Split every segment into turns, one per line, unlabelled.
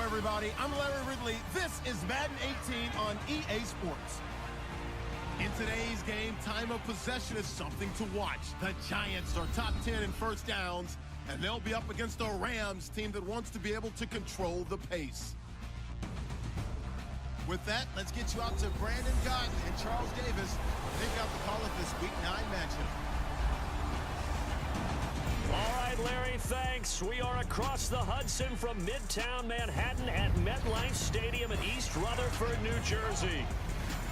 everybody. I'm Larry Ridley. This is Madden 18 on EA Sports. In today's game, time of possession is something to watch. The Giants are top 10 in first downs, and they'll be up against a Rams team that wants to be able to control the pace. With that, let's get you out to Brandon Gott and Charles Davis. They've got the call of this Week 9 matchup.
All right, Larry, thanks. We are across the Hudson from Midtown Manhattan at MetLife Stadium in East Rutherford, New Jersey.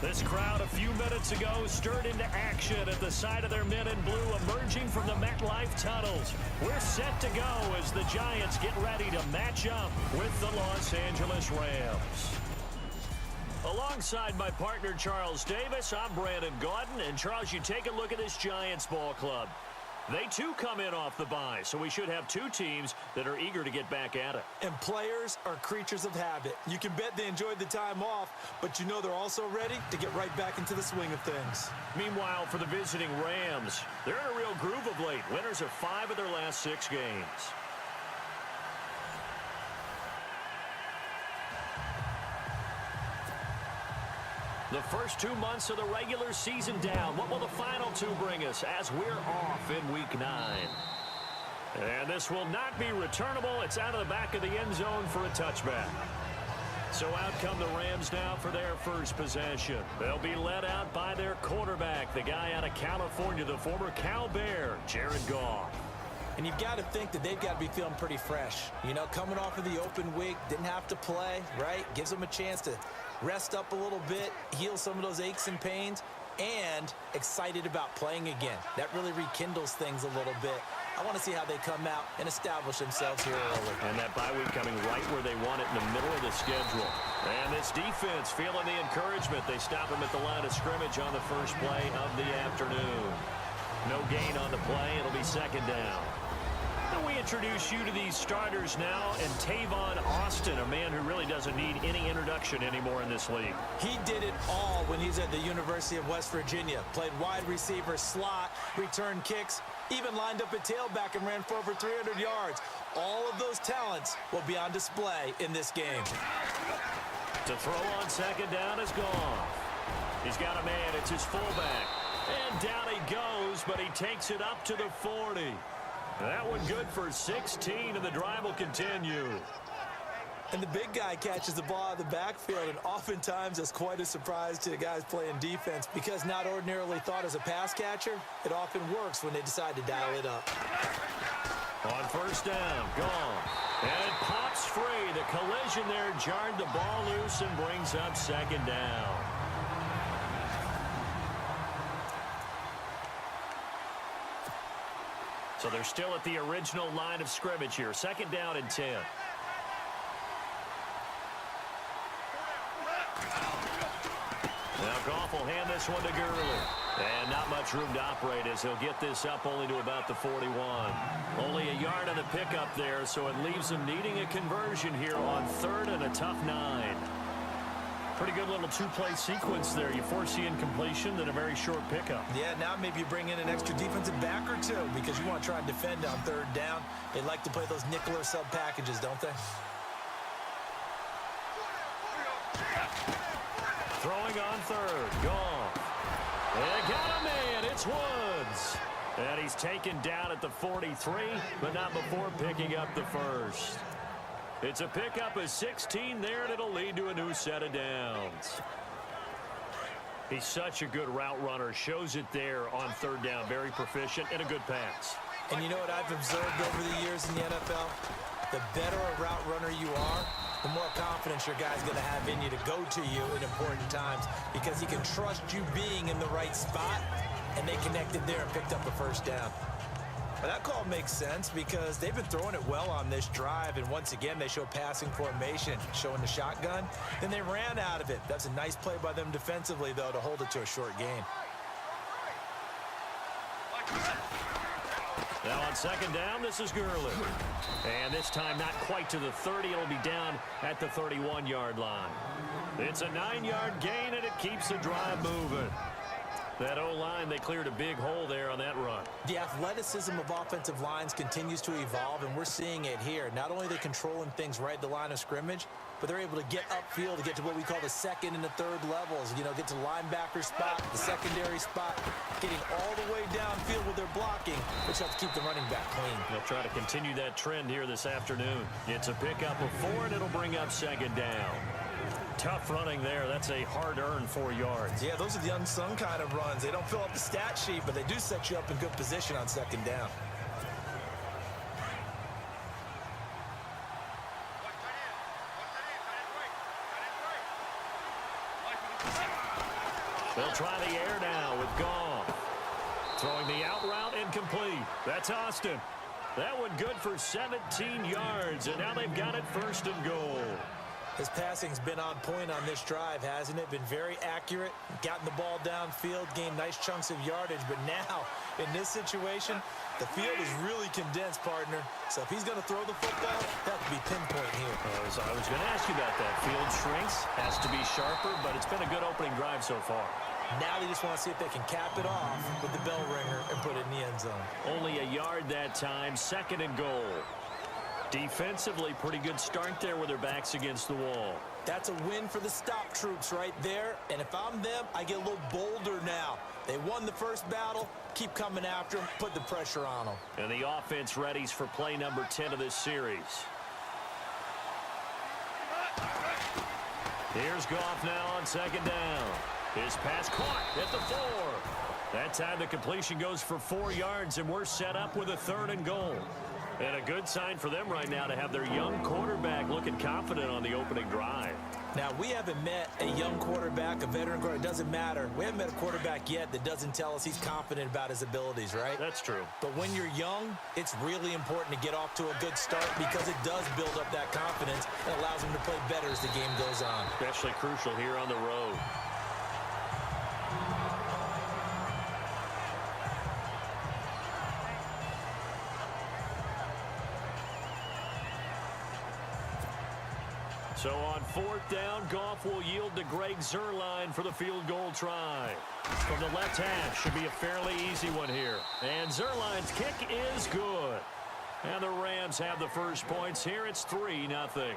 This crowd a few minutes ago stirred into action at the side of their men in blue emerging from the MetLife tunnels. We're set to go as the Giants get ready to match up with the Los Angeles Rams. Alongside my partner, Charles Davis, I'm Brandon Gaudin. And, Charles, you take a look at this Giants ball club. They, too, come in off the bye, so we should have two teams that are eager to get back at it.
And players are creatures of habit. You can bet they enjoyed the time off, but you know they're also ready to get right back into the swing of things.
Meanwhile, for the visiting Rams, they're in a real groove of late. Winners of 5 of their last 6 games. The first 2 months of the regular season down. What will the final 2 bring us as we're off in Week 9? And this will not be returnable. It's out of the back of the end zone for a touchback. So out come the Rams now for their first possession. They'll be led out by their quarterback, the guy out of California, the former Cal Bear, Jared Goff.
And you've got to think that they've got to be feeling pretty fresh. You know, coming off of the open week, didn't have to play, right? Gives them a chance to rest up a little bit, heal some of those aches and pains, and excited about playing again. That really rekindles things a little bit. I want to see how they come out and establish themselves here early.
And that bye week coming right where they want it in the middle of the schedule. And this defense feeling the encouragement. They stop them at the line of scrimmage on the first play of the afternoon. No gain on the play. It'll be second down. And we introduce you to these starters now, and Tavon Austin, a man who really doesn't need any introduction anymore in this league.
He did it all when he's at the University of West Virginia. Played wide receiver, slot, returned kicks, even lined up at tailback and ran for over 300 yards. All of those talents will be on display in this game.
To throw on second down is gone. He's got a man. It's his fullback. And down he goes, but he takes it up to the 40. That one good for 16, and the drive will continue.
And the big guy catches the ball out of the backfield, and oftentimes that's quite a surprise to the guys playing defense because not ordinarily thought as a pass catcher, it often works when they decide to dial it up.
On first down, gone. And it pops free. The collision there jarred the ball loose and brings up second down. So they're still at the original line of scrimmage here. Second down and 10. Now Goff will hand this one to Gurley. And not much room to operate as he'll get this up only to about the 41. Only a yard on the pickup there, so it leaves him needing a conversion here on third and a tough 9. Pretty good little 2-play sequence there. You force the incompletion, then a very short pickup.
Yeah, now maybe you bring in an extra defensive back or 2 because you want to try and defend on third down. They like to play those nickel or sub packages, don't they?
Throwing on third. Gone. They got a man. It's Woods. And he's taken down at the 43, but not before picking up the first. It's a pickup of 16 there, and it'll lead to a new set of downs. He's such a good route runner. Shows it there on third down. Very proficient and a good pass.
And you know what I've observed over the years in the NFL? The better a route runner you are, the more confidence your guy's going to have in you to go to you in important times because he can trust you being in the right spot, and they connected there and picked up the first down. Well, that call makes sense because they've been throwing it well on this drive, and once again, they show passing formation, showing the shotgun. Then they ran out of it. That's a nice play by them defensively, though, to hold it to a short gain.
Now on second down, this is Gurley. And this time not quite to the 30. It'll be down at the 31-yard line. It's a 9-yard gain, and it keeps the drive moving. That O-line, they cleared a big hole there on that run.
The athleticism of offensive lines continues to evolve, and we're seeing it here. Not only are they controlling things right at the line of scrimmage, but they're able to get upfield to get to what we call the second and the third levels. You know, get to the linebacker spot, the secondary spot, getting all the way downfield with their blocking, which helps keep the running back clean.
They'll try to continue that trend here this afternoon. It's a pickup of 4, and it'll bring up second down. Tough running there. That's a hard-earned 4 yards.
Yeah, those are the unsung kind of runs. They don't fill up the stat sheet, but they do set you up in good position on second down.
They'll try the air now with Goff. Throwing the out route incomplete. That's Austin. That one good for 17 yards, and now they've got it first and goal.
His passing's been on point on this drive, hasn't it? Been very accurate, gotten the ball downfield, gained nice chunks of yardage. But now, in this situation, the field is really condensed, partner. So if he's going to throw the football, that could be pinpoint here.
I was going to ask you about that. Field shrinks, has to be sharper, but it's been a good opening drive so far.
Now they just want to see if they can cap it off with the bell ringer and put it in the end zone.
Only a yard that time, second and goal. Defensively, pretty good start there with their backs against the wall.
That's a win for the stop troops right there. And if I'm them, I get a little bolder now. They won the first battle. Keep coming after them. Put the pressure on them.
And the offense readies for play number 10 of this series. Here's Goff now on second down. His pass caught at the 4. That time the completion goes for 4 yards, and we're set up with a third and goal. And a good sign for them right now to have their young quarterback looking confident on the opening drive.
Now, we haven't met a young quarterback, a veteran quarterback. It doesn't matter. We haven't met a quarterback yet that doesn't tell us he's confident about his abilities, right?
That's true.
But when you're young, it's really important to get off to a good start because it does build up that confidence and allows him to play better as the game goes on.
Especially crucial here on the road. So on fourth down, Goff will yield to Greg Zuerlein for the field goal try. From the left half, should be a fairly easy one here. And Zuerlein's kick is good. And the Rams have the first points here. It's 3-0.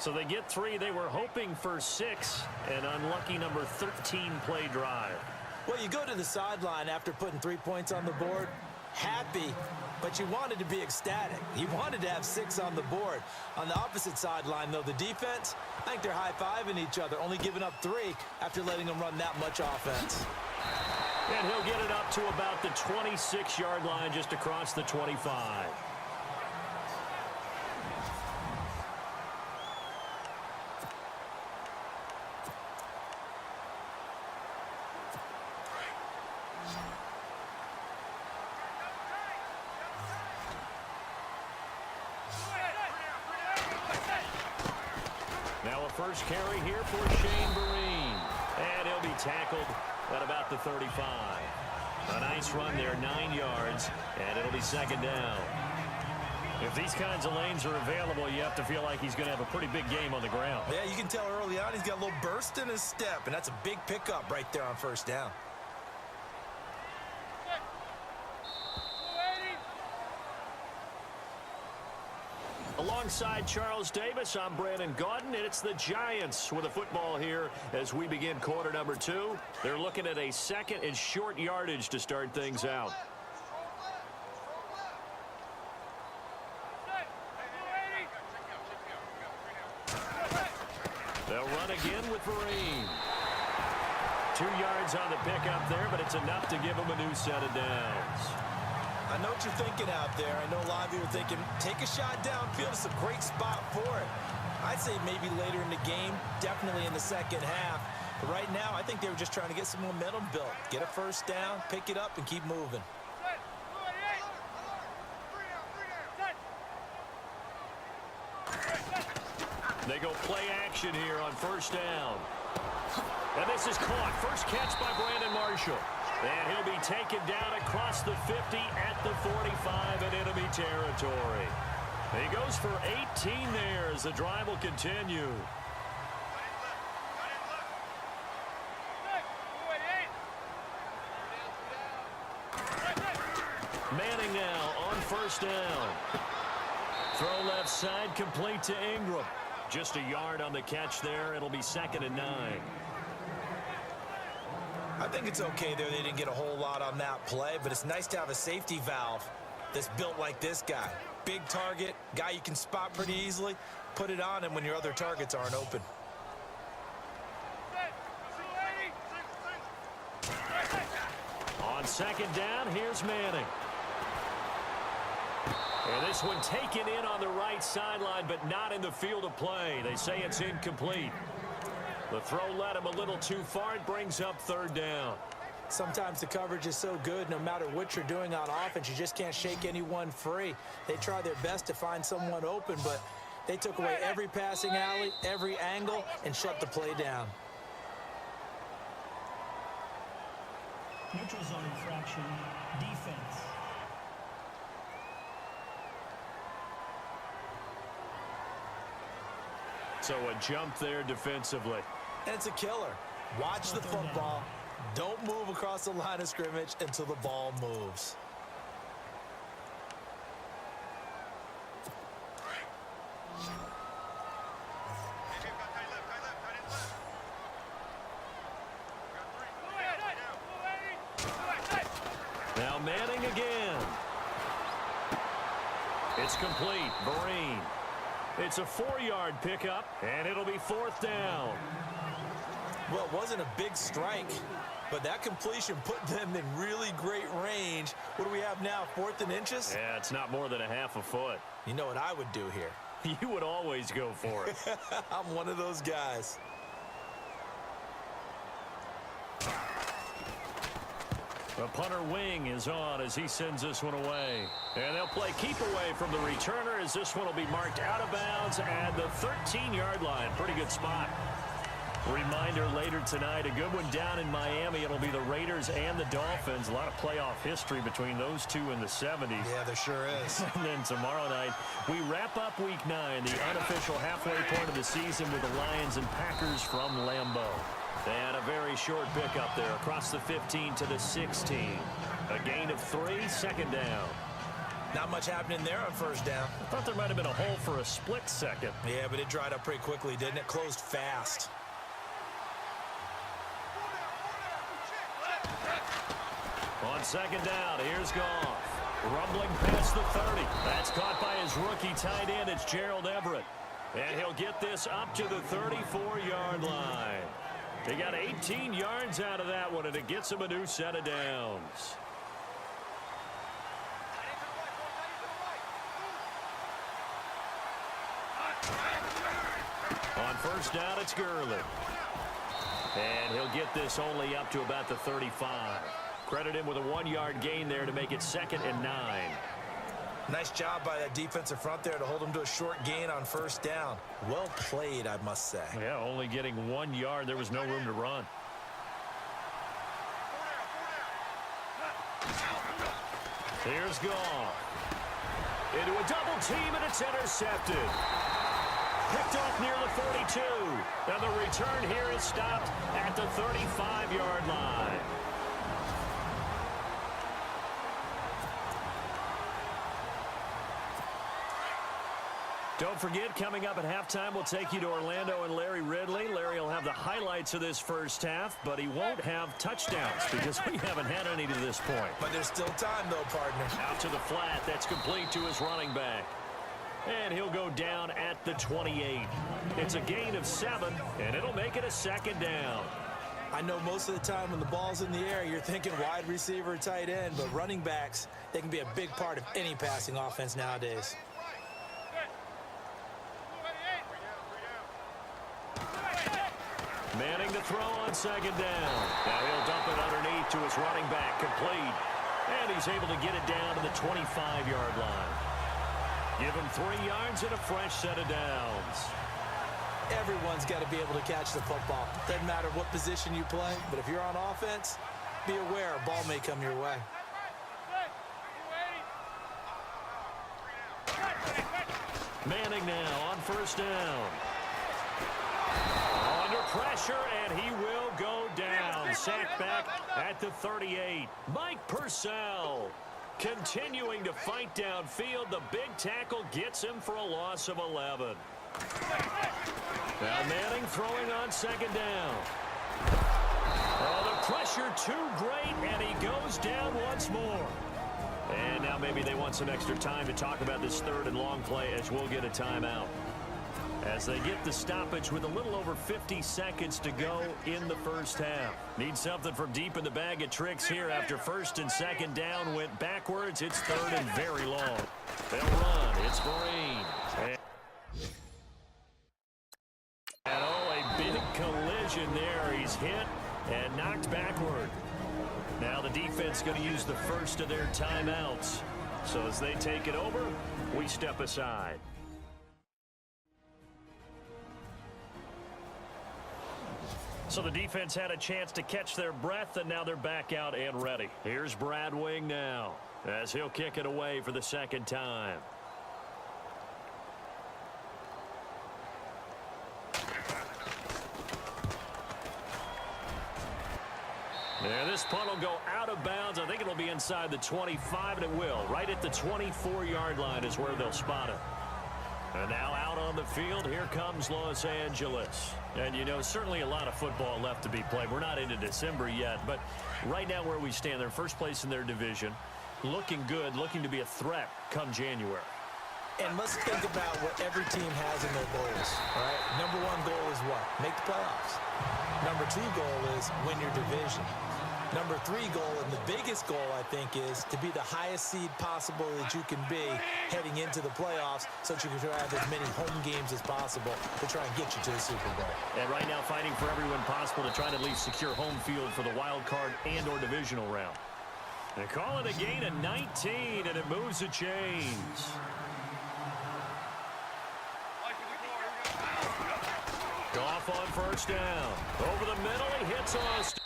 So they get 3. They were hoping for 6. An unlucky number 13 play drive.
Well, you go to the sideline after putting 3 points on the board. Happy, but you wanted to be ecstatic. You wanted to have 6 on the board. On the opposite sideline, though, the defense, I think they're high-fiving each other, only giving up 3 after letting them run that much offense.
And he'll get it up to about the 26-yard line, just across the 25. First carry here for Shane Vereen. And he'll be tackled at about the 35. A nice run there, 9 yards, and it'll be second down. If these kinds of lanes are available, you have to feel like he's going to have a pretty big game on the ground.
Yeah, you can tell early on he's got a little burst in his step, and that's a big pickup right there on first down.
Alongside Charles Davis, I'm Brandon Gaudin, and it's the Giants with a football here as we begin quarter number 2. They're looking at a second and short yardage to start things out. They'll run again with Vereen. 2 yards on the pickup there, but it's enough to give them a new set of downs.
I know what you're thinking out there. I know a lot of you are thinking, take a shot downfield. It's a great spot for it. I'd say maybe later in the game, definitely in the second half. But right now, I think they were just trying to get some momentum built. Get a first down, pick it up, and keep moving.
They go play action here on first down. And this is caught. First catch by Brandon Marshall. And he'll be taken down across the 50 at the 45 in enemy territory. He goes for 18 there as the drive will continue. Manning now on first down. Throw left side, complete to Ingram. Just a yard on the catch there. It'll be 2nd and 9.
I think it's okay there. They didn't get a whole lot on that play, but it's nice to have a safety valve that's built like this guy. Big target, guy you can spot pretty easily. Put it on him when your other targets aren't open.
On 2nd down, here's Manning. And this one taken in on the right sideline, but not in the field of play. They say it's incomplete. The throw led him a little too far. It brings up 3rd down.
Sometimes the coverage is so good, no matter what you're doing on offense, you just can't shake anyone free. They try their best to find someone open, but they took away every passing alley, every angle, and shut the play down.
Neutral zone infraction, defense.
So a jump there defensively.
And it's a killer. Watch the football. Don't move across the line of scrimmage until the ball moves.
Now Manning again. It's complete. Vereen. It's a 4-yard pickup, and it'll be 4th down.
Well, it wasn't a big strike, but that completion put them in really great range. What do we have now, 4th and inches?
Yeah, it's not more than a half a foot.
You know what I would do here?
You would always go for it.
I'm one of those guys.
The punter wing is on as he sends this one away. And they'll play keep away from the returner as this one will be marked out of bounds at the 13-yard line. Pretty good spot. Reminder later tonight, a good one down in Miami. It'll be the Raiders and the Dolphins. A lot of playoff history between those two in the 70s.
Yeah, there sure is.
And then tomorrow night, we wrap up Week 9, the unofficial halfway point of the season with the Lions and Packers from Lambeau. They had a very short pickup there across the 15 to the 16. A gain of 3, 2nd down.
Not much happening there on first down.
I thought there might have been a hole for a split second.
Yeah, but it dried up pretty quickly, didn't it? Closed fast.
On 2nd down, here's Goff. Rumbling past the 30. That's caught by his rookie tight end. It's Gerald Everett. And he'll get this up to the 34-yard line. They got 18 yards out of that one, and it gets him a new set of downs. On first down, it's Gurley. And he'll get this only up to about the 35. Credit him with a 1-yard gain there to make it 2nd and 9.
Nice job by that defensive front there to hold him to a short gain on first down. Well played, I must say.
Yeah, only getting 1 yard. There was no room to run. Here's Goff. Into a double team, and it's intercepted. Picked off near the 42. And the return here is stopped at the 35-yard line. Don't forget, coming up at halftime, we'll take you to Orlando and Larry Ridley. Larry will have the highlights of this first half, but he won't have touchdowns because we haven't had any to this point.
But there's still time, though, partner.
Out to the flat. That's complete to his running back. And he'll go down at the 28. It's a gain of 7, and it'll make it a 2nd down.
I know most of the time when the ball's in the air, you're thinking wide receiver, tight end, but running backs, they can be a big part of any passing offense nowadays.
Manning to throw on 2nd down. Now he'll dump it underneath to his running back, complete. And he's able to get it down to the 25-yard line. Give him 3 yards and a fresh set of downs.
Everyone's got to be able to catch the football. Doesn't matter what position you play, but if you're on offense, be aware a ball may come your way.
Manning now on first down. Under pressure, and he will go down. Sacked back at the 38. Mike Purcell. Continuing to fight downfield, the big tackle gets him for a loss of 11. Now Manning throwing on second down. Oh, the pressure too great, and he goes down once more. And now maybe they want some extra time to talk about this third and long play as we'll get a timeout. As they get the stoppage with a little over 50 seconds to go in the first half. Need something from deep in the bag of tricks here after first and second down went backwards. It's third and very long. They'll run. It's Green. And oh, a big collision there. He's hit and knocked backward. Now the defense going to use the first of their timeouts. So as they take it over, we step aside. So the defense had a chance to catch their breath, and now they're back out and ready. Here's Brad Wing now as he'll kick it away for the second time. And this punt will go out of bounds. I think it'll be inside the 25, and it will. Right at the 24-yard line is where they'll spot it. And now out on the field, here comes Los Angeles. And, you know, certainly a lot of football left to be played. We're not into December yet, but right now where we stand, they're first place in their division, looking good, looking to be a threat come January.
And let's think about what every team has in their goals, all right? Number one goal is what? Make the playoffs. Number two goal is win your division. Number three goal, and the biggest goal, I think, is to be the highest seed possible that you can be heading into the playoffs so that you can have as many home games as possible to try and get you to the Super Bowl.
And right now fighting for every win possible to try to at least secure home field for the wild card and or divisional round. They call it a gain of 19, and it moves the chains. Goff on first down. Over the middle, he hits Austin.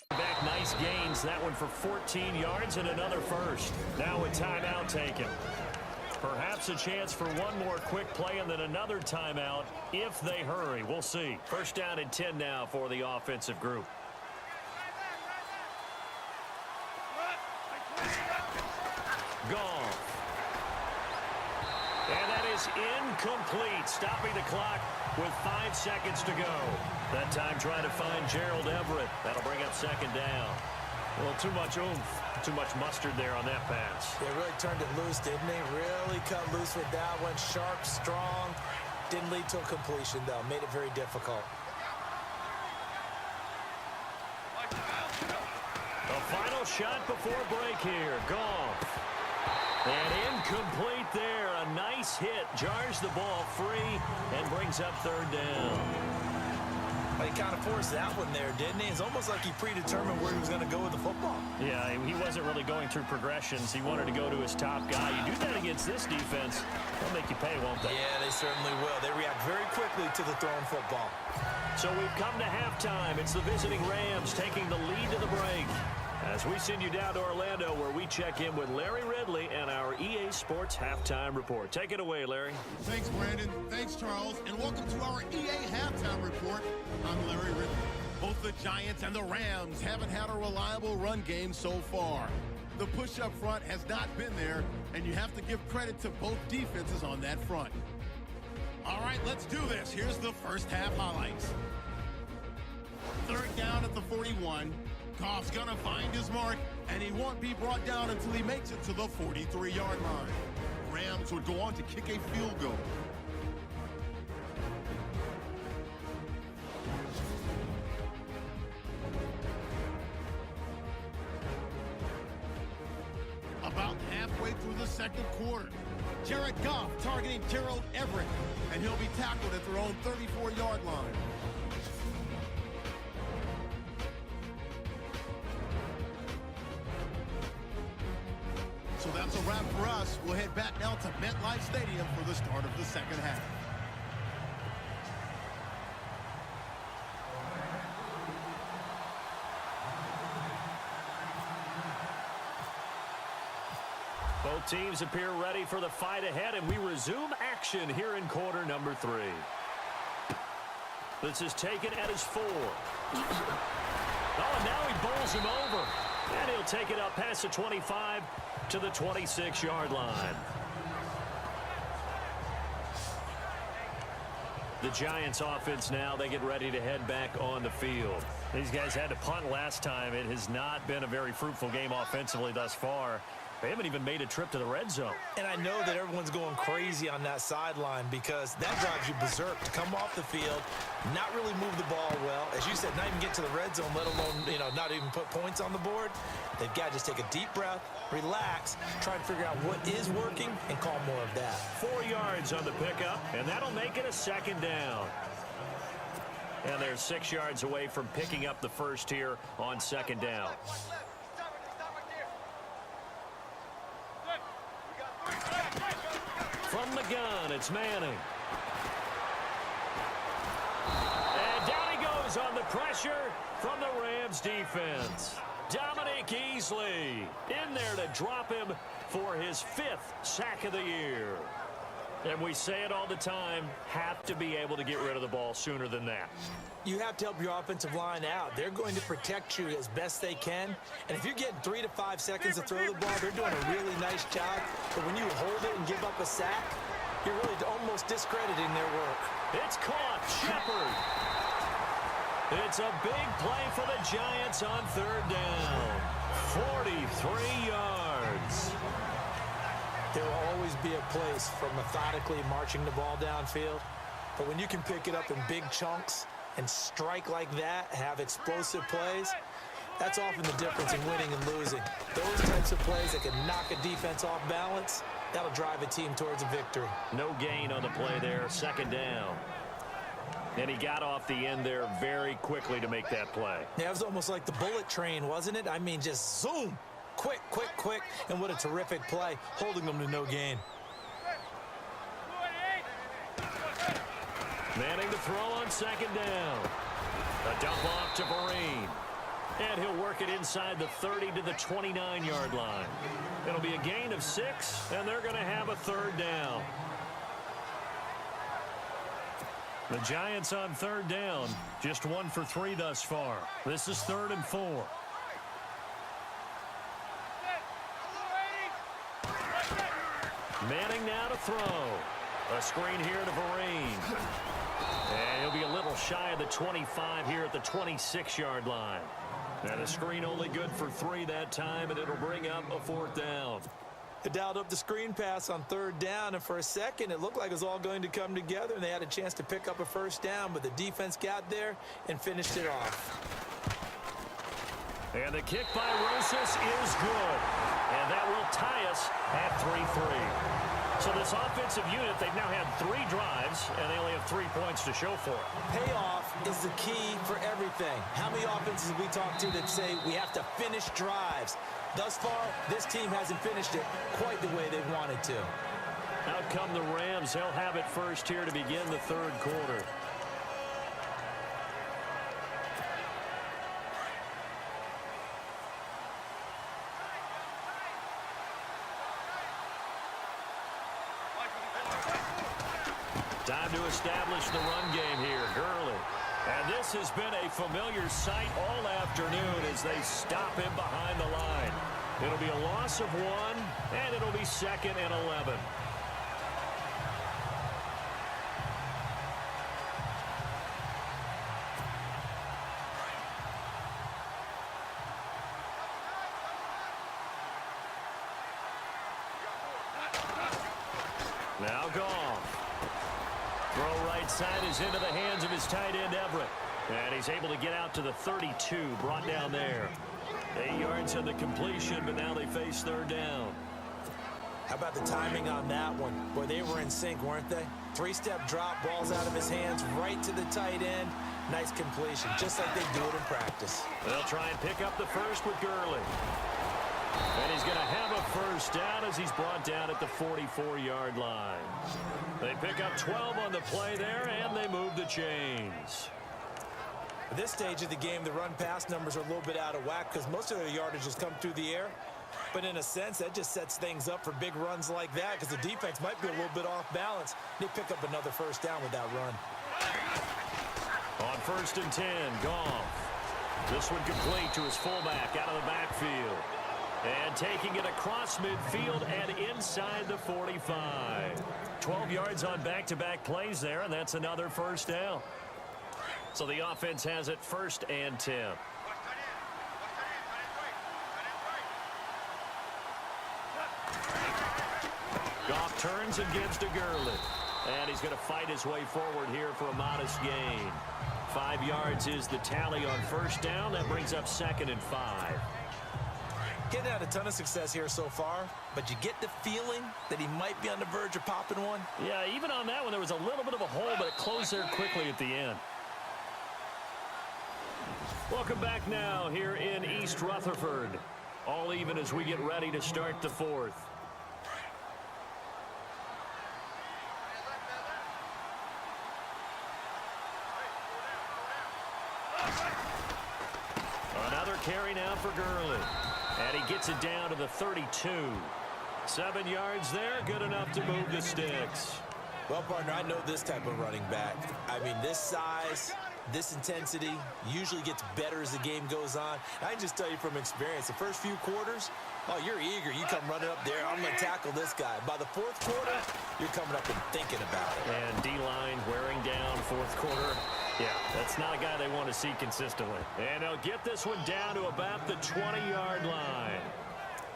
Back nice gains. That one for 14 yards and another first. Now a timeout taken. Perhaps a chance for one more quick play and then another timeout if they hurry. We'll see. First down and 10 now for the offensive group. Goff. And that is incomplete, stopping the clock with 5 seconds to go. That time trying to find Gerald Everett. That'll bring up second down. Well, too much oomph, too much mustard there on that pass.
They really turned it loose, didn't they? Really cut loose with that one. Sharp, strong. Didn't lead to a completion, though. Made it very difficult.
The final shot before break here. Goff. And incomplete there. A nice hit. Jars the ball free and brings up third down.
He kind of forced that one there, didn't he? It's almost like he predetermined where he was going to go with the football.
Yeah, he wasn't really going through progressions. He wanted to go to his top guy. You do that against this defense, they'll make you pay, won't they?
Yeah, they certainly will. They react very quickly to the thrown football.
So we've come to halftime. It's the visiting Rams taking the lead to the break. As we send you down to Orlando, where we check in with Larry Ridley and our EA Sports Halftime Report. Take it away, Larry.
Thanks, Brandon. Thanks, Charles. And welcome to our EA Halftime Report. I'm Larry Ridley. Both the Giants and the Rams haven't had a reliable run game so far. The push up front has not been there, and you have to give credit to both defenses on that front. All right, let's do this. Here's the first half highlights. Third down at the 41. Goff's gonna find his mark, and he won't be brought down until he makes it to the 43-yard line. Rams would go on to kick a field goal. About halfway through the second quarter, Jared Goff targeting Gerald Everett, and he'll be tackled at their own 34-yard line. So that's a wrap for us. We'll head back now to MetLife Stadium for the start of the second half.
Both teams appear ready for the fight ahead, and we resume action here in quarter number 3. This is taken at his 4. Oh, and now he bowls him over. And he'll take it up past the 25 to the 26-yard line. The Giants offense now, they get ready to head back on the field. These guys had to punt last time. It has not been a very fruitful game offensively thus far. They haven't even made a trip to the red zone.
And I know that everyone's going crazy on that sideline because that drives you berserk to come off the field, not really move the ball well. As you said, not even get to the red zone, let alone, not even put points on the board. They've got to just take a deep breath, relax, try to figure out what is working, and call more of that.
4 yards on the pickup, and that'll make it a second down. And they're 6 yards away from picking up the first here on second down. From the gun, it's Manning. And down he goes on the pressure from the Rams defense. Dominic Easley in there to drop him for his 5th sack of the year. And we say it all the time, have to be able to get rid of the ball sooner than that.
You have to help your offensive line out. They're going to protect you as best they can. And if you're getting 3 to 5 seconds to throw the ball, they're doing a really nice job. But when you hold it and give up a sack, you're really almost discrediting their work.
It's caught. Shepard. It's a big play for the Giants on third down. 43 yards.
There will always be a place for methodically marching the ball downfield. But when you can pick it up in big chunks and strike like that, have explosive plays, that's often the difference in winning and losing. Those types of plays that can knock a defense off balance, that'll drive a team towards a victory.
No gain on the play there, second down. And he got off the end there very quickly to make that play.
Yeah, it was almost like the bullet train, wasn't it? I mean, just zoom. Quick, quick, quick, and what a terrific play, holding them to no gain.
Manning to throw on second down. A dump off to Vereen. And he'll work it inside the 30 to the 29-yard line. It'll be a gain of 6, and they're going to have a third down. The Giants on third down, just 1 for 3 thus far. This is 3rd and 4. Manning now to throw. A screen here to Vereen. And he'll be a little shy of the 25 here at the 26-yard line. And a screen only good for 3 that time, and it'll bring up a 4th down.
They dialed up the screen pass on third down, and for a second it looked like it was all going to come together, and they had a chance to pick up a first down, but the defense got there and finished it off.
And the kick by Rosas is good. And that will tie us at 3-3. So this offensive unit, they've now had 3 drives, and they only have 3 points to show for it.
Payoff is the key for everything. How many offenses have we talked to that say we have to finish drives? Thus far, this team hasn't finished it quite the way they wanted to.
Out come the Rams. They'll have it first here to begin the third quarter. Time to establish the run game here. Gurley. And this has been a familiar sight all afternoon as they stop him behind the line. It'll be a loss of 1, and it'll be 2nd and 11. Now Goff. Throw right side is into the hands of his tight end, Everett. And he's able to get out to the 32, brought down there. 8 yards on the completion, but now they face third down.
How about the timing on that one? Boy, they were in sync, weren't they? 3-step drop, balls out of his hands, right to the tight end. Nice completion, just like they do it in practice.
They'll try and pick up the first with Gurley. And he's going to have a first down as he's brought down at the 44-yard line. They pick up 12 on the play there, and they move the chains.
At this stage of the game, the run-pass numbers are a little bit out of whack because most of their yardage has come through the air. But in a sense, that just sets things up for big runs like that because the defense might be a little bit off balance. They pick up another first down with that run.
On 1st and 10, Goff. This one complete to his fullback out of the backfield. And taking it across midfield and inside the 45. 12 yards on back-to-back plays there, and that's another first down. So the offense has it 1st and 10. Goff turns and gives to Gurley. And he's going to fight his way forward here for a modest gain. 5 yards is the tally on 1st down. That brings up 2nd and 5.
Getting had a ton of success here so far, but you get the feeling that he might be on the verge of popping one.
Yeah, even on that one, there was a little bit of a hole, but it closed there quickly at the end. Welcome back now here in East Rutherford. All even as we get ready to start the 4th. Another carry now for Gurley. And he gets it down to the 32. 7 yards there, good enough to move the sticks.
Well, partner, I know this type of running back. I mean, this size, this intensity usually gets better as the game goes on. I can just tell you from experience, the first few quarters, oh, you're eager. You come running up there, I'm going to tackle this guy. By the 4th quarter, you're coming up and thinking about it.
And D-line wearing down 4th quarter. Yeah, that's not a guy they want to see consistently. And they'll get this one down to about the 20-yard line.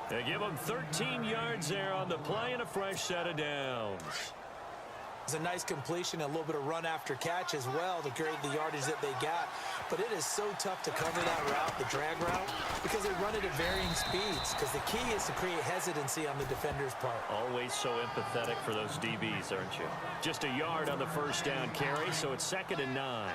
They give them 13 yards there on the play and a fresh set of downs.
It's a nice completion, a little bit of run after catch as well to create the yardage that they got. But it is so tough to cover that route, the drag route, because they run it at varying speeds. Because the key is to create hesitancy on the defender's part.
Always so empathetic for those DBs, aren't you? Just a yard on the 1st down carry, so it's 2nd and 9.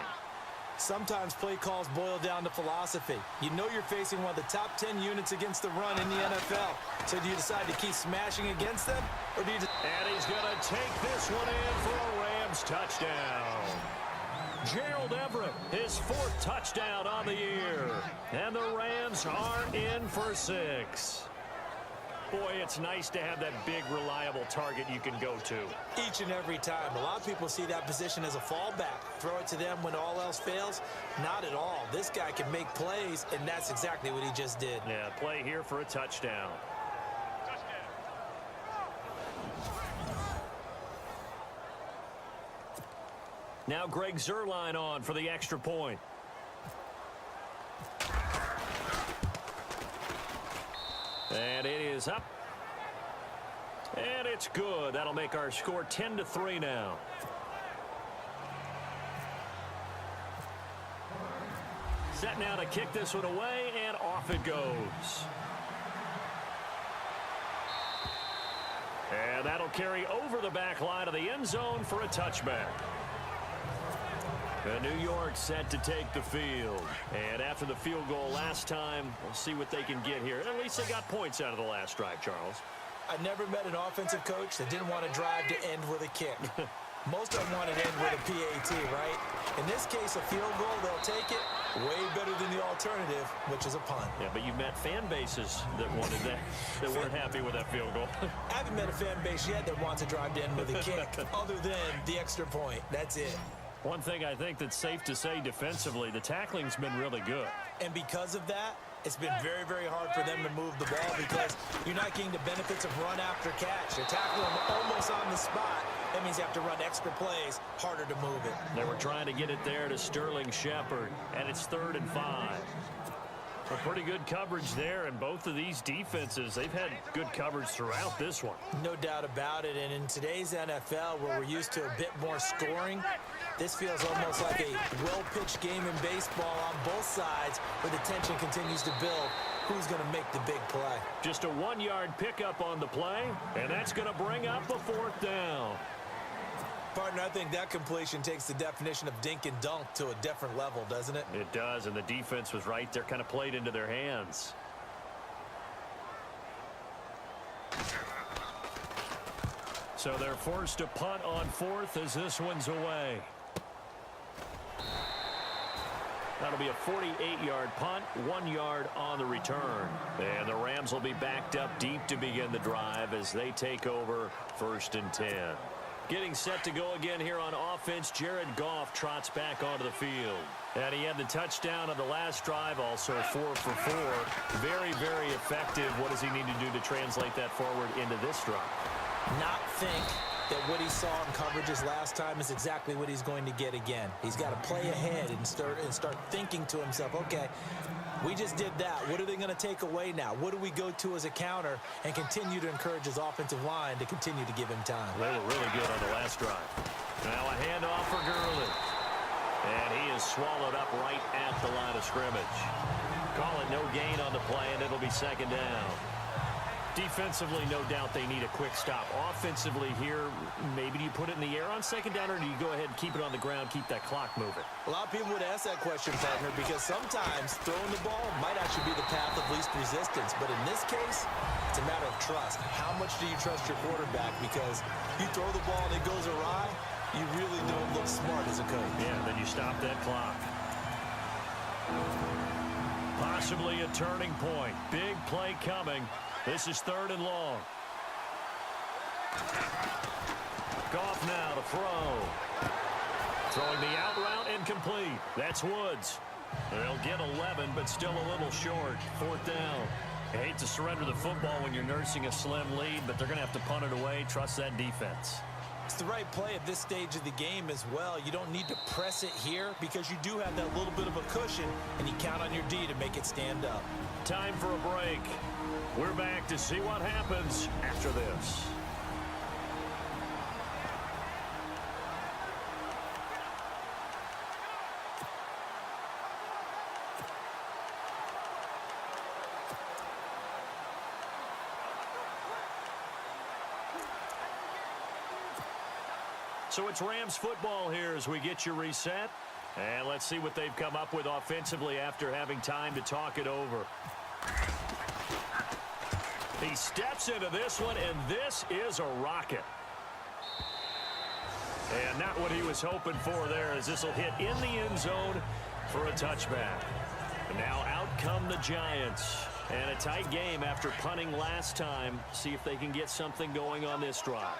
Sometimes play calls boil down to philosophy. You know you're facing one of the top 10 units against the run in the NFL. So do you decide to keep smashing against them? Or do you
and he's going to take this one in for a Rams touchdown. Gerald Everett, his 4th touchdown on the year. And the Rams are in for 6. Boy, it's nice to have that big, reliable target you can go to.
Each and every time. A lot of people see that position as a fallback. Throw it to them when all else fails. Not at all. This guy can make plays, and that's exactly what he just did.
Yeah, play here for a touchdown. Now Greg Zuerlein on for the extra point. And it is up. And it's good. That'll make our score 10-3 now. Set now to kick this one away, and off it goes. And that'll carry over the back line of the end zone for a touchback. And New York set to take the field. And after the field goal last time, we'll see what they can get here. At least they got points out of the last drive, Charles.
I never met an offensive coach that didn't want to drive to end with a kick. Most of them want to end with a PAT, right? In this case, a field goal, they'll take it. Way better than the alternative, which is a punt.
Yeah, but you've met fan bases that wanted that, that weren't happy with that field goal.
I haven't met a fan base yet that wants to drive to end with a kick, other than the extra point. That's it.
One thing I think that's safe to say defensively, the tackling's been really good.
And because of that, it's been very, very hard for them to move the ball because you're not getting the benefits of run after catch. You're tackling them almost on the spot. That means you have to run extra plays, harder to move it.
They were trying to get it there to Sterling Shepard, and it's 3rd and 5. A pretty good coverage there, and both of these defenses, they've had good coverage throughout this one.
No doubt about it, and in today's NFL, where we're used to a bit more scoring, this feels almost like a well-pitched game in baseball on both sides where the tension continues to build. Who's going to make the big play?
Just a 1-yard pickup on the play, and that's going to bring up a 4th down.
Partner, I think that completion takes the definition of dink and dunk to a different level, doesn't it?
It does, and the defense was right there, kind of played into their hands. So they're forced to punt on 4th as this one's away. That'll be a 48-yard punt, 1 yard on the return. And the Rams will be backed up deep to begin the drive as they take over 1st and 10. Getting set to go again here on offense. Jared Goff trots back onto the field. And he had the touchdown on the last drive, also 4 for 4. Very, very effective. What does he need to do to translate that forward into this drive?
Not think that what he saw in coverages last time is exactly what he's going to get again. He's got to play ahead and start thinking to himself, okay, we just did that. What are they going to take away now? What do we go to as a counter? And continue to encourage his offensive line to continue to give him time.
They were really good on the last drive. Now a handoff for Gurley. And he is swallowed up right at the line of scrimmage. Call it no gain on the play, and it'll be second down. Defensively, no doubt they need a quick stop. Offensively here, maybe do you put it in the air on second down, or do you go ahead and keep it on the ground, keep that clock moving?
A lot of people would ask that question, partner, because sometimes throwing the ball might actually be the path of least resistance. But in this case, it's a matter of trust. How much do you trust your quarterback? Because you throw the ball and it goes awry, you really don't look smart as a coach.
Yeah, then you stop that clock. Possibly a turning point. Big play coming. This is 3rd and long. Goff now to throw. Throwing the out route incomplete. That's Woods. They'll get 11, but still a little short. 4th down. I hate to surrender the football when you're nursing a slim lead, but they're going to have to punt it away. Trust that defense.
It's the right play at this stage of the game as well. You don't need to press it here because you do have that little bit of a cushion, and you count on your D to make it stand up.
Time for a break. We're back to see what happens after this. So it's Rams football here as we get you reset. And let's see what they've come up with offensively after having time to talk it over. He steps into this one, and this is a rocket. And not what he was hoping for there, as this will hit in the end zone for a touchback. And now out come the Giants. And a tight game after punting last time. See if they can get something going on this drive.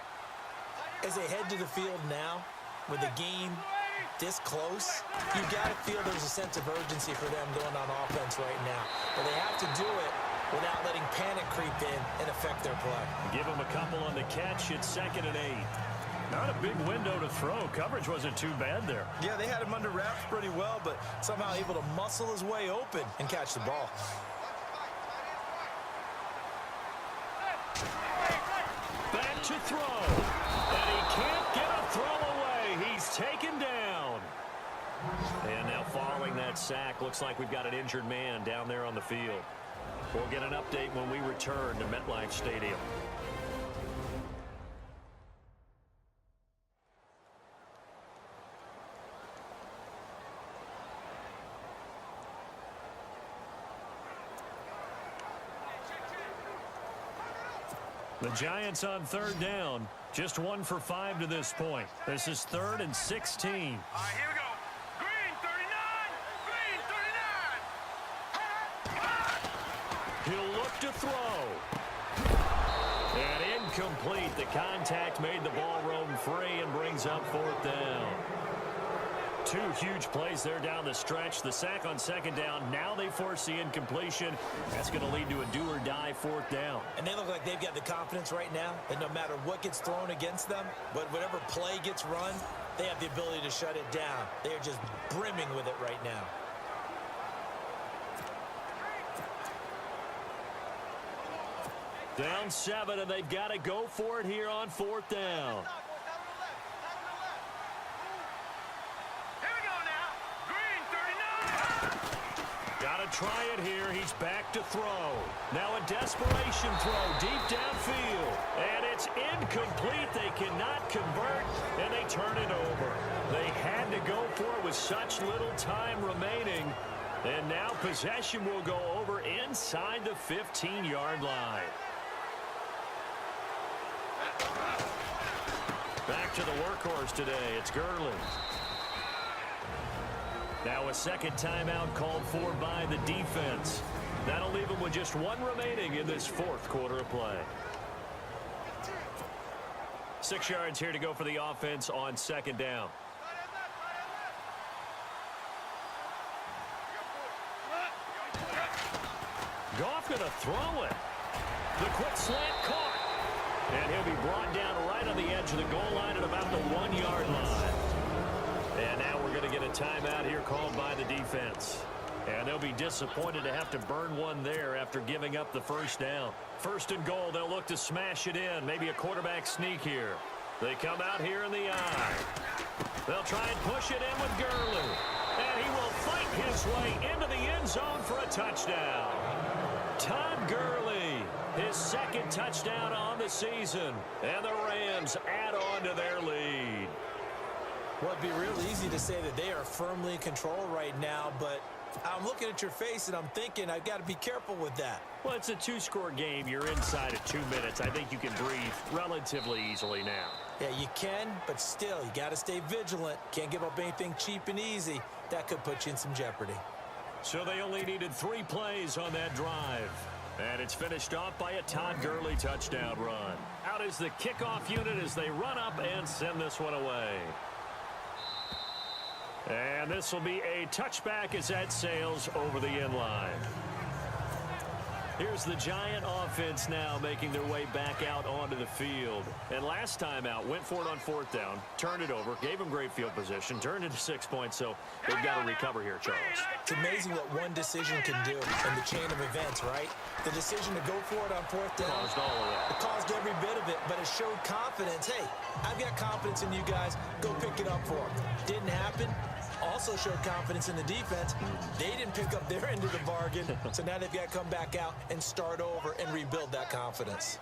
As they head to the field now, with the game this close, you got to feel there's a sense of urgency for them going on offense right now. But they have to do it without letting panic creep in and affect their play.
Give them a couple on the catch. It's 2nd and 8. Not a big window to throw. Coverage wasn't too bad there.
Yeah, they had him under wraps pretty well, but somehow able to muscle his way open and catch the ball.
Back to throw. And he can't get a throw away. He's taken down. And now following that sack, looks like we've got an injured man down there on the field. We'll get an update when we return to MetLife Stadium. The Giants on 3rd down. Just 1 for 5 to this point. This is 3rd and 16.
All right, here we go. Green 39. Green 39.
He'll look to throw. And incomplete. The contact made the ball roam free and brings up 4th down. 2 huge plays there down the stretch. The sack on 2nd down. Now they force the incompletion. That's going to lead to a do-or-die 4th down.
And they look like they've got the confidence right now that no matter what gets thrown against them, but whatever play gets run, they have the ability to shut it down. They are just brimming with it right now.
Down 7, and they've got to go for it here on 4th down. Try it here. He's back to throw. Now a desperation throw deep downfield. And it's incomplete. They cannot convert, and they turn it over. They had to go for it with such little time remaining. And now possession will go over inside the 15-yard line. Back to the workhorse today. It's Gurley. Now a second timeout called for by the defense. That'll leave them with just 1 remaining in this 4th quarter of play. 6 yards here to go for the offense on second down. Goff going to throw it. The quick slant caught. And he'll be brought down right on the edge of the goal line at about the 1 yard line. And now we're going to get a timeout here called by the defense. And they'll be disappointed to have to burn one there after giving up the first down. First and goal, they'll look to smash it in. Maybe a quarterback sneak here. They come out here in the eye. They'll try and push it in with Gurley. And he will fight his way into the end zone for a touchdown. Todd Gurley, his second touchdown on the season. And the Rams add on to their lead.
Well, it'd be real easy to say that they are firmly in control right now, but I'm looking at your face and I'm thinking I've got to be careful with that.
Well, it's a two-score game. You're inside of 2 minutes. I think you can breathe relatively easily now.
Yeah, you can, but still, you got to stay vigilant. Can't give up anything cheap and easy. That could put you in some jeopardy.
So they only needed 3 plays on that drive. And it's finished off by a Todd Gurley touchdown run. Out is the kickoff unit as they run up and send this one away. And this will be a touchback as that sails over the end line. Here's the Giant offense now making their way back out onto the field. And last time out, went for it on 4th down, turned it over, gave them great field position, turned it to 6 points, so they've got to recover here, Charles.
It's amazing what one decision can do in the chain of events, right? The decision to go for it on 4th down.
Caused all of that.
It caused every bit of it, but it showed confidence. Hey, I've got confidence in you guys. Go pick it up for them. Didn't happen. Also showed confidence in the defense. They didn't pick up their end of the bargain, so now they've got to come back out and start over and rebuild that confidence.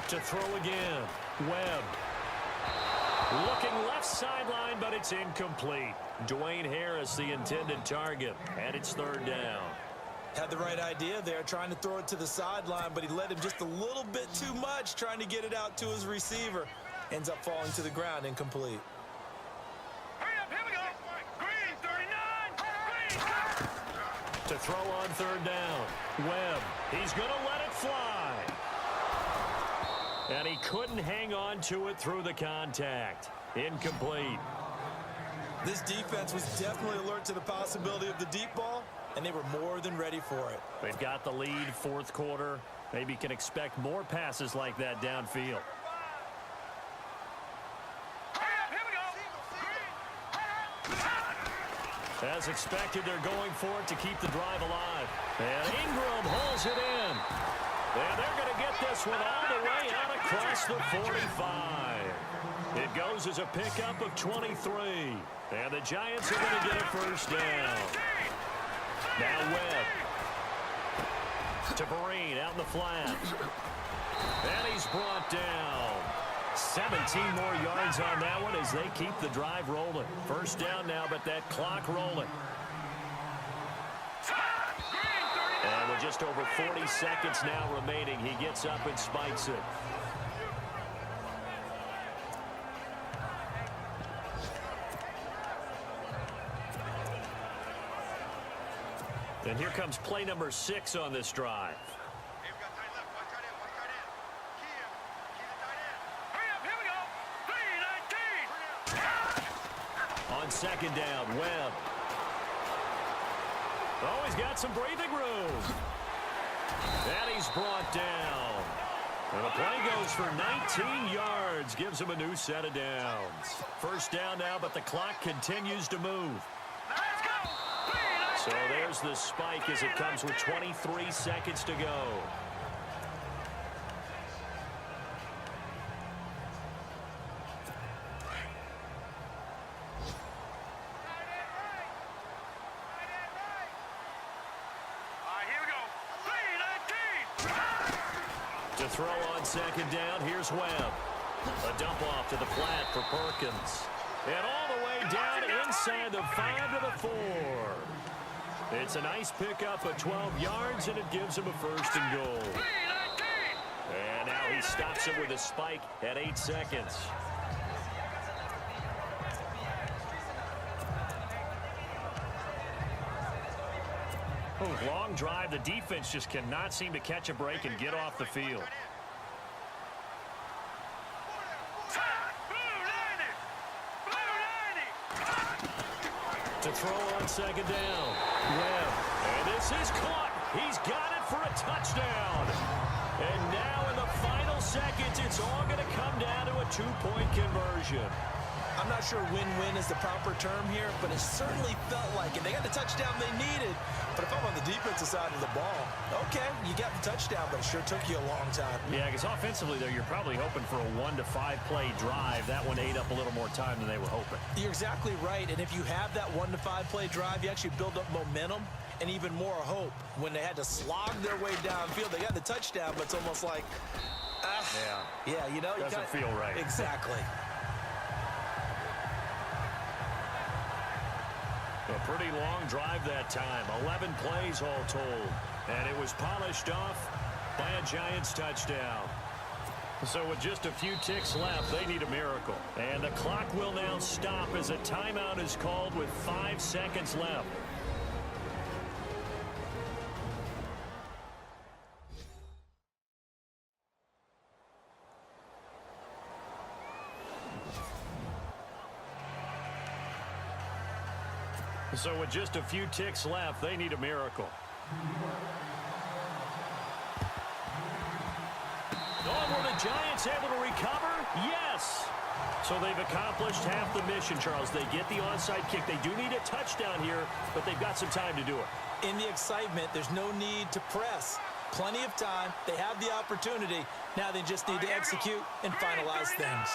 To throw again, Webb. Looking left sideline, but it's incomplete. Dwayne Harris, the intended target, and it's 3rd down.
Had the right idea there, trying to throw it to the sideline, but he led him just a little bit too much, trying to get it out to his receiver. Ends up falling to the ground, incomplete.
Hurry up, here we go. Green, 39. Green.
To throw on 3rd down, Webb. He's going to let it fly. And he couldn't hang on to it through the contact. Incomplete.
This defense was definitely alert to the possibility of the deep ball, and they were more than ready for it.
They've got the lead, 4th quarter. Maybe can expect more passes like that downfield.
Hurry up, here we go.
As expected, they're going for it to keep the drive alive. And Ingram holds it in. And they're going to get this one all the way out across the 45. It goes as a pickup of 23. And the Giants are going to get a 1st down. Now Webb. To Vereen out in the flat. And he's brought down. 17 more yards on that one as they keep the drive rolling. 1st down now, but that clock rolling. And with just over 40 seconds now remaining, he gets up and spikes it. And here comes play number 6 on this drive.
Hey, we got tight left, one tight end. Key him. Key the tight end. Hurry up, here we go. 3-19.
On 2nd down, Webb. Oh, he's got some breathing room. And he's brought down. And the play goes for 19 yards. Gives him a new set of downs. 1st down now, but the clock continues to move.
Let's go.
So there's the spike as it comes with 23 seconds to go.
Here we go. 3-19.
To throw on 2nd down, here's Webb. A dump off to the flat for Perkins. And all the way down inside the 5 to the 4. It's a nice pickup of 12 yards, and it gives him a 1st and goal.
3-19.
And now he stops it with a spike at 8 seconds. Oh, long drive. The defense just cannot seem to catch a break and get off the field. To throw on second down. Webb. And this is caught. He's got it for a touchdown. And now in the final seconds, it's all going to come down to a two-point conversion.
I'm not sure win-win is the proper term here, but it certainly felt like it. They got the touchdown they needed. But if I'm on the defensive side of the ball, okay, you got the touchdown, but it sure took you a long time.
Yeah, because offensively there, you're probably hoping for a 1 to 5 play drive. That one ate up a little more time than they were hoping.
You're exactly right. And if you have that 1 to 5 play drive, you actually build up momentum and even more hope. When they had to slog their way downfield, they got the touchdown, but it's almost like, yeah, you know,
doesn't feel right.
Exactly.
A pretty long drive that time. 11 plays all told. And it was polished off by a Giants touchdown. So with just a few ticks left, they need a miracle. And the clock will now stop as a timeout is called with 5 seconds left. So with just a few ticks left, they need a miracle. Oh, were the Giants able to recover? Yes. So they've accomplished half the mission, Charles. They get the onside kick. They do need a touchdown here, but they've got some time to do it.
In the excitement, there's no need to press. Plenty of time. They have the opportunity. Now they just need to execute and finalize things.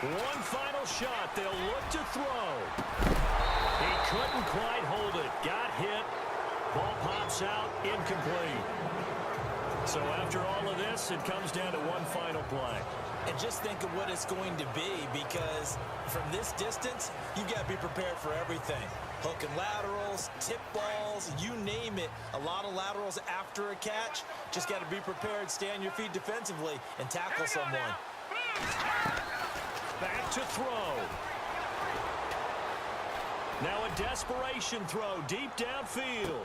One final shot. They'll look to throw. He couldn't quite hold it. Got hit. Ball pops out. Incomplete. So after all of this, it comes down to one final play.
And just think of what it's going to be, because from this distance, you've got to be prepared for everything. Hook and laterals, tip balls, you name it. A lot of laterals after a catch. Just got to be prepared, stay on your feet defensively, and tackle someone.
Back to throw. Now a desperation throw deep downfield.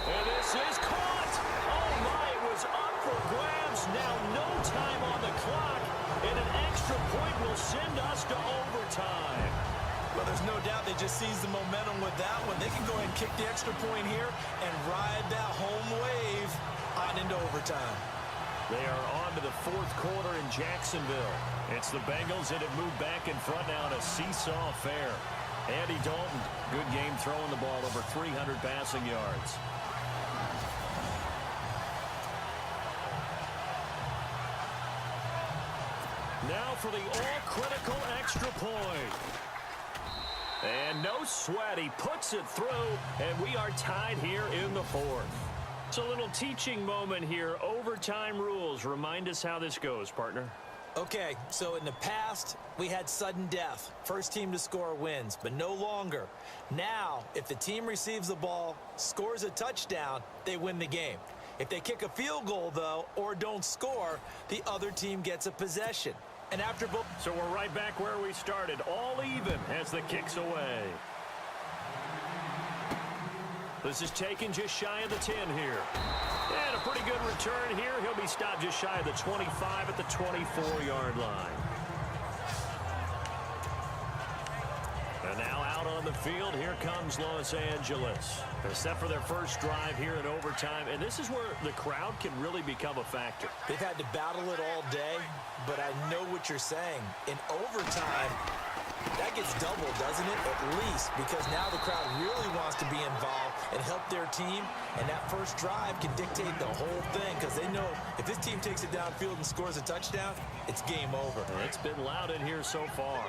And this is caught. Oh, my, it was up for grabs. Now no time on the clock, and an extra point will send us to overtime.
Well, there's no doubt they just seized the momentum with that one. They can go ahead and kick the extra point here and ride that home wave on into overtime.
They are on to the fourth quarter in Jacksonville. It's the Bengals that have moved back in front now in a seesaw affair. Andy Dalton, good game throwing the ball, over 300 passing yards. Now for the all-critical extra point. And no sweat, he puts it through, and we are tied here in the fourth. It's a little teaching moment here. Overtime rules. Remind us how this goes, partner.
Okay, so in the past, we had sudden death. First team to score wins, but no longer. Now, if the team receives the ball, scores a touchdown, they win the game. If they kick a field goal, though, or don't score, the other team gets a possession. And after both...
So we're right back where we started, all even as the kick's away. This is taken just shy of the 10 here. And a pretty good return here. He'll be stopped just shy of the 25 at the 24-yard line. And now out on the field, here comes Los Angeles. They're set for their first drive here in overtime, and this is where the crowd can really become a factor.
They've had to battle it all day, but I know what you're saying. In overtime, that gets doubled, doesn't it? At least, because now the crowd really wants to be involved and help their team, and that first drive can dictate the whole thing, because they know if this team takes it downfield and scores a touchdown, it's game over.
It's been loud in here so far.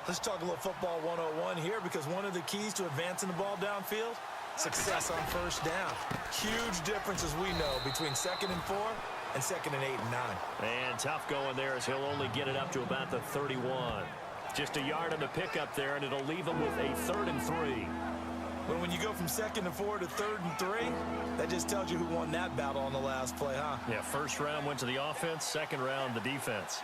Let's talk a little football 101 here, because one of the keys to advancing the ball downfield, success on first down. Huge difference, as we know, between 2nd and 4 and 2nd and 8 and 9.
And tough going there, as he'll only get it up to about the 31. Just a yard on the pickup there, and it'll leave him with a 3rd and 3.
Well, when you go from 2nd and 4 to 3rd and 3, that just tells you who won that battle on the last play, huh?
Yeah, first round went to the offense, second round the defense.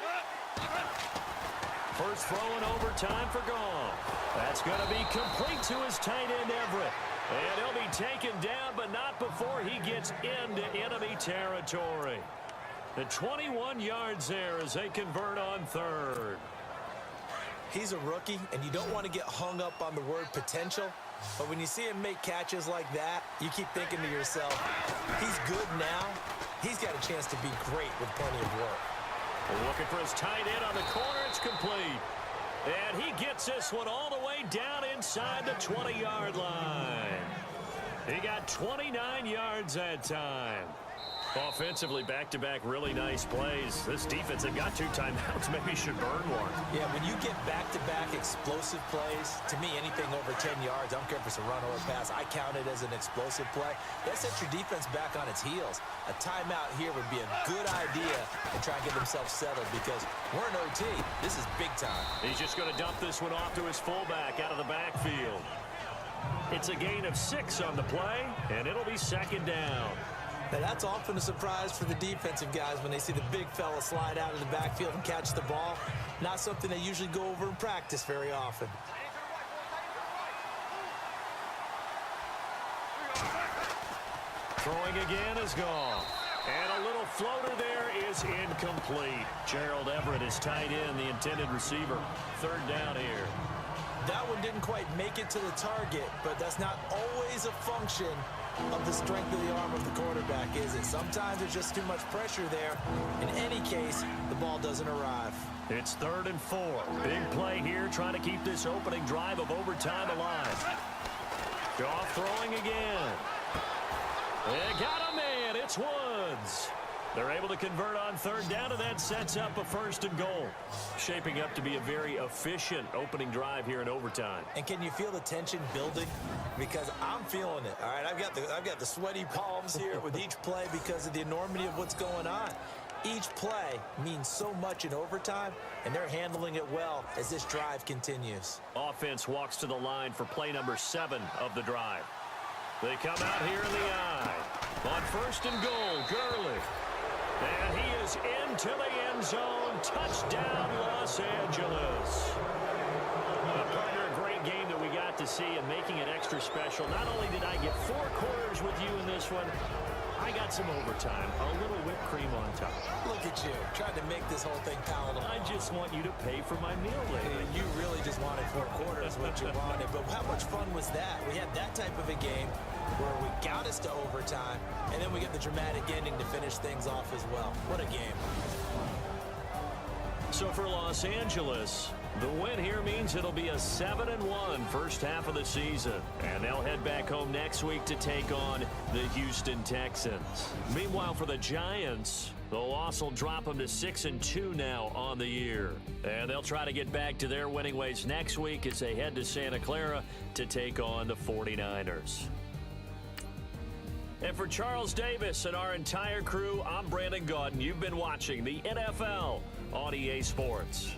First throw in overtime for Goff. That's going to be complete to his tight end, Everett. And he'll be taken down, but not before he gets into enemy territory. The 21 yards there as they convert on third.
He's a rookie, and you don't want to get hung up on the word potential. But when you see him make catches like that, you keep thinking to yourself, he's good now. He's got a chance to be great with plenty of work.
Looking for his tight end on the corner. It's complete. And he gets this one all the way down inside the 20-yard line. He got 29 yards that time. Offensively, back-to-back really nice plays. This defense, they've got 2 timeouts. Maybe should burn one.
Yeah, when you get back-to-back explosive plays, to me, anything over 10 yards, I don't care if it's a run or a pass, I count it as an explosive play. That sets your defense back on its heels. A timeout here would be a good idea to try and get themselves settled because we're in OT. This is big time.
He's just going to dump this one off to his fullback out of the backfield. It's a gain of 6 on the play, and it'll be second down.
Now, that's often a surprise for the defensive guys when they see the big fella slide out of the backfield and catch the ball. Not something they usually go over in practice very often.
Throwing again is gone. And a little floater there is incomplete. Gerald Everett is tight end, the intended receiver. Third down here.
That one didn't quite make it to the target, but that's not always a function of the strength of the arm of the quarterback, is it? Sometimes there's just too much pressure there. In any case, the ball doesn't arrive.
It's 3rd and 4. Big play here, trying to keep this opening drive of overtime alive. Goff throwing again. They got a man. It's Woods. They're able to convert on 3rd down, and that sets up a 1st and goal. Shaping up to be a very efficient opening drive here in overtime.
And can you feel the tension building? Because I'm feeling it. All right, I've got the sweaty palms here with each play because of the enormity of what's going on. Each play means so much in overtime, and they're handling it well as this drive continues.
Offense walks to the line for play number 7 of the drive. They come out here in the eye. On 1st and goal, Gurley. And he is into the end zone. Touchdown, Los Angeles. Partner, a great game that we got to see and making it extra special. Not only did I get 4 quarters with you in this one, I got some overtime, a little whipped cream on top.
Look at you, trying to make this whole thing palatable.
I just want you to pay for my meal later.
You really just wanted 4 quarters, what you wanted. But how much fun was that? We had that type of a game where we got us to overtime, and then we get the dramatic ending to finish things off as well. What a game.
So for Los Angeles, the win here means it'll be a 7-1 first half of the season. And they'll head back home next week to take on the Houston Texans. Meanwhile, for the Giants, the loss will drop them to 6-2 now on the year. And they'll try to get back to their winning ways next week as they head to Santa Clara to take on the 49ers. And for Charles Davis and our entire crew, I'm Brandon Gaudin. You've been watching the NFL on EA Sports.